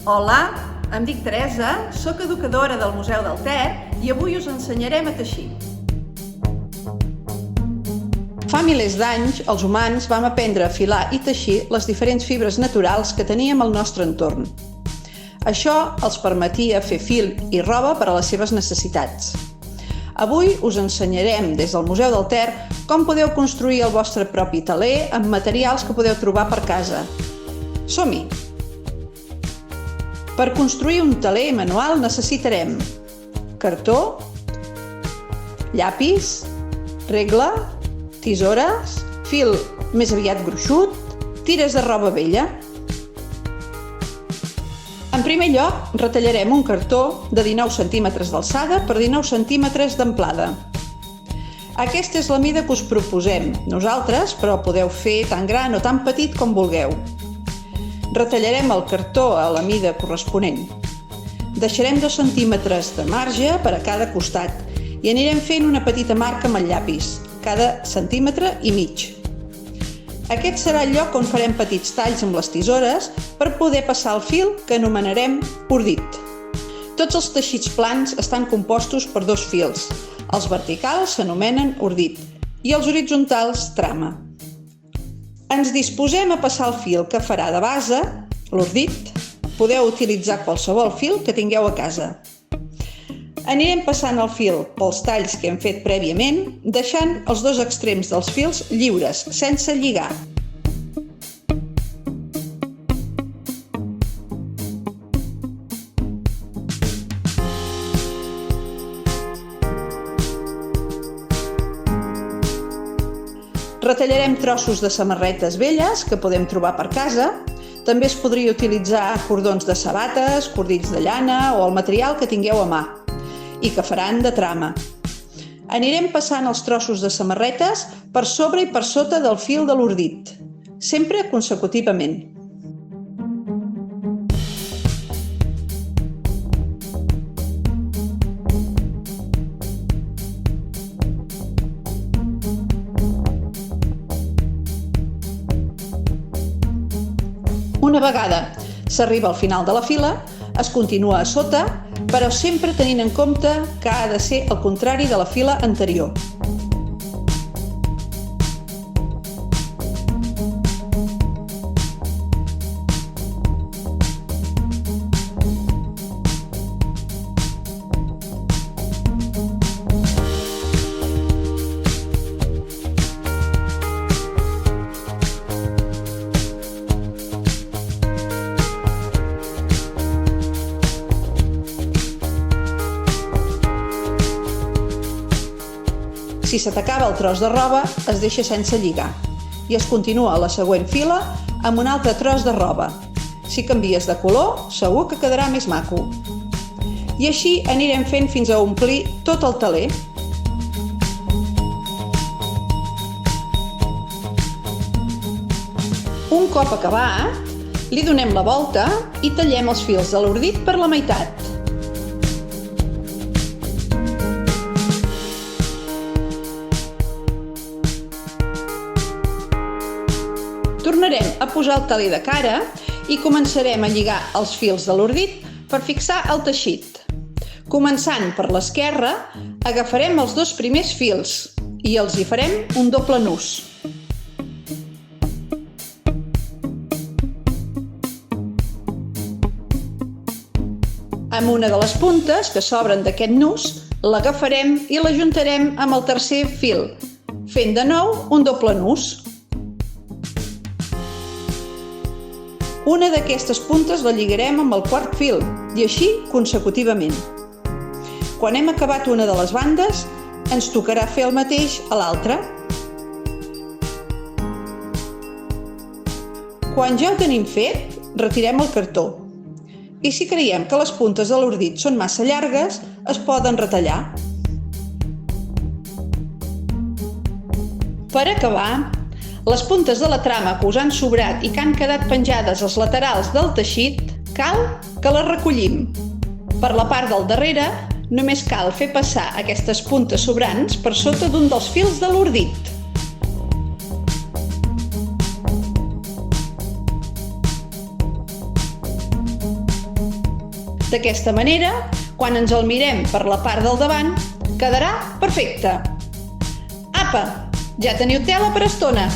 Hola, em dic Teresa, sóc educadora del Museu del Ter i avui us ensenyarem a teixir. Fa milers d'anys, els humans vam aprendre a filar i teixir les diferents fibres naturals que teníem al nostre entorn. Això els permetia fer fil i roba per a les seves necessitats. Avui us ensenyarem des del Museu del Ter com podeu construir el vostre propi teler amb materials que podeu trobar per casa. Som-hi! Per construir un teler manual necessitarem cartó, llapis, regla, tisores, fil més aviat gruixut, tires de roba vella. En primer lloc, retallarem un cartó de 19 centímetres d'alçada per 19 centímetres d'amplada. Aquesta és la mida que us proposem nosaltres, però podeu fer tan gran o tan petit com vulgueu. Retallarem el cartó a la mida corresponent. Deixarem 2 centímetres de marge per a cada costat i anirem fent una petita marca amb el llapis, cada centímetre i mig. Aquest serà el lloc on farem petits talls amb les tisores per poder passar el fil que anomenarem ordit. Tots els teixits plans estan compostos per 2 fils. Els verticals s'anomenen ordit i els horitzontals trama. Ens disposem a passar el fil que farà de base, l'ordit. Podeu utilitzar qualsevol fil que tingueu a casa. Anirem passant el fil pels talls que hem fet prèviament, deixant els 2 extrems dels fils lliures, sense lligar. Retallarem trossos de samarretes velles que podem trobar per casa. També es podria utilitzar cordons de sabates, cordills de llana o el material que tingueu a mà i que faran de trama. Anirem passant els trossos de samarretes per sobre i per sota del fil de l'ordit, sempre consecutivament. Una vegada s'arriba al final de la fila, es continua a sota, però sempre tenint en compte que ha de ser el contrari de la fila anterior. Si se t'acaba el tros de roba, es deixa sense lligar i es continua a la següent fila amb un altre tros de roba. Si canvies de color, segur que quedarà més maco. I així anirem fent fins a omplir tot el teler. Un cop acabat, li donem la volta i tallem els fils de l'ordit per la meitat. Tornarem a posar el teler de cara i començarem a lligar els fils de l'ordit per fixar el teixit. Començant per l'esquerra, agafarem els 2 primers fils i els hi farem un doble nus. Amb una de les puntes que s'obren d'aquest nus, l'agafarem i l'ajuntarem amb el tercer fil, fent de nou un doble nus. Una d'aquestes puntes la lligarem amb el quart fil i així consecutivament. Quan hem acabat una de les bandes, ens tocarà fer el mateix a l'altra. Quan ja ho tenim fet, retirem el cartó. I si creiem que les puntes de l'ordit són massa llargues, es poden retallar. Per acabar, les puntes de la trama que us han sobrat i que han quedat penjades als laterals del teixit, cal que les recollim. Per la part del darrere, només cal fer passar aquestes puntes sobrants per sota d'un dels fils de l'ordit. D'aquesta manera, quan ens el mirem per la part del davant, quedarà perfecte. Apa, ja teniu tela per estona!